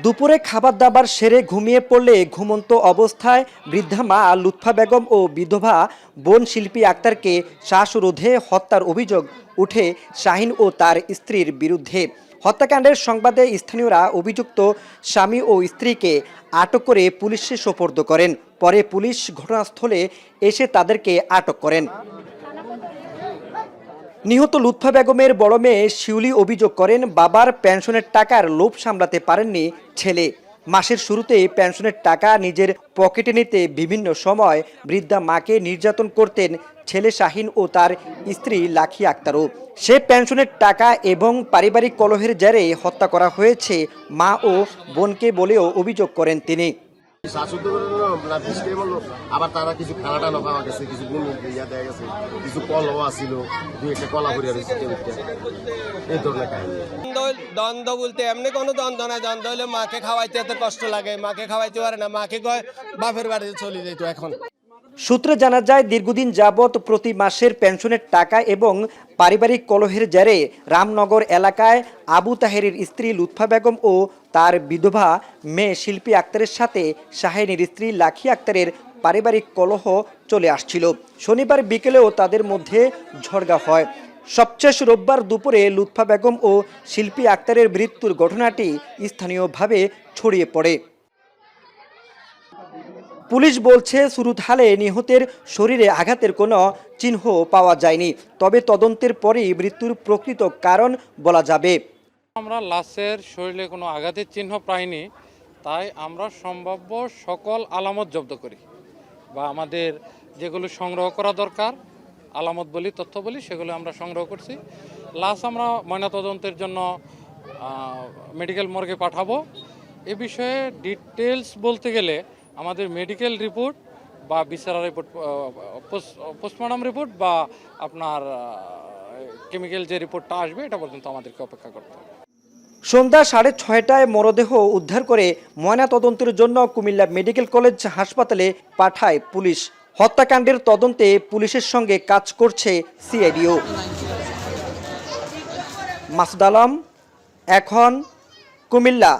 দুপুরে খাবার দাবার সেরে ঘুমিয়ে পড়লে ঘুমন্ত অবস্থায় বৃদ্ধা মা লুৎফা বেগম ও বিধবা বোন শিল্পী আক্তারকে শ্বাসরোধে হত্যার অভিযোগ উঠে শাহিন ও তার স্ত্রীর বিরুদ্ধে। হত্যাকাণ্ডের সংবাদে স্থানীয়রা অভিযুক্ত স্বামী ও স্ত্রীকে আটক করে পুলিশে সোপর্দ করেন। পরে পুলিশ ঘটনাস্থলে এসে তাদেরকে আটক করেন। নিহত লুৎফা বেগমের বড় মেয়ে শিউলি অভিযোগ করেন, বাবার পেনশনের টাকার লোভ সামলাতে পারেননি ছেলে। মাসের শুরুতে পেনশনের টাকা নিজের পকেটে নিতে বিভিন্ন সময় বৃদ্ধা মাকে নির্যাতন করতেন ছেলে শাহিন ও তার স্ত্রী লাখি আক্তারও। সে পেনশনের টাকা এবং পারিবারিক কলহের জেরে হত্যা করা হয়েছে মা ও বোনকে বলেও অভিযোগ করেন তিনি। আবার তারা কিছু খানা টানা পাওয়া গেছে, কিছু গুণ ইয়া দেওয়া গেছে, কিছু কলও আসছিল, দুই একটা কলা ভরিয়া রয়েছে, এই ধরনের কাহিনী। দ্বন্দ্ব বলতে এমনি কোনো দ্বন্দ্ব নাই। দ্বন্দ্ব হলে মাকে খাওয়াইতে এত কষ্ট লাগে, মাকে খাওয়াইতে পারে না, মাকে কয় বাপের বাড়িতে চলে যেত। এখন সূত্রে জানা যায়, দীর্ঘদিন যাবৎ প্রতি মাসের পেনশনের টাকা এবং পারিবারিক কলহের জেরে রামনগর এলাকায় আবু তাহেরের স্ত্রী লুৎফা বেগম ও তার বিধবা মেয়ে শিল্পী আক্তারের সাথে শাহিনের স্ত্রী লাখি আক্তারের পারিবারিক কলহ চলে আসছিল। শনিবার বিকেলেও তাদের মধ্যে ঝড়গা হয়। সবশেষ রোববার দুপুরে লুৎফা বেগম ও শিল্পী আক্তারের মৃত্যুর ঘটনাটি স্থানীয়ভাবে ছড়িয়ে পড়ে। পুলিশ বলছে, সুরুতহালে নিহতের শরীরে আঘাতের কোনো চিহ্ন পাওয়া যায়নি, তবে তদন্তের পরেই মৃত্যুর প্রকৃত কারণ বলা যাবে। আমরা লাশের শরীরে কোনো আঘাতের চিহ্ন পাইনি, তাই আমরা সম্ভাব্য সকল আলামত জব্দ করি বা আমাদের যেগুলো সংগ্রহ করা দরকার আলামত বলি, তথ্য বলি, সেগুলো আমরা সংগ্রহ করছি। লাশ আমরা ময়নাতদন্তের জন্য মেডিকেল মর্গে পাঠাবো। এ বিষয়ে ডিটেলস বলতে গেলে আমাদের মেডিকেল রিপোর্ট বা বিচার রিপোর্ট, পোস্টমর্টম রিপোর্ট বা আপনার কেমিক্যাল যে রিপোর্টটা আসবে, এটা পর্যন্ত আমাদেরকে অপেক্ষা করতে হবে। সন্ধ্যা 6:30টায় মরদেহ উদ্ধার করে ময়নাতদন্তের জন্য কুমিল্লা মেডিকেল কলেজ হাসপাতালে পাঠায় পুলিশ। হত্যাকাণ্ডের তদন্তে পুলিশের সঙ্গে কাজ করছে সিআইডিও। মাসুদ আলম, এখন, কুমিল্লা।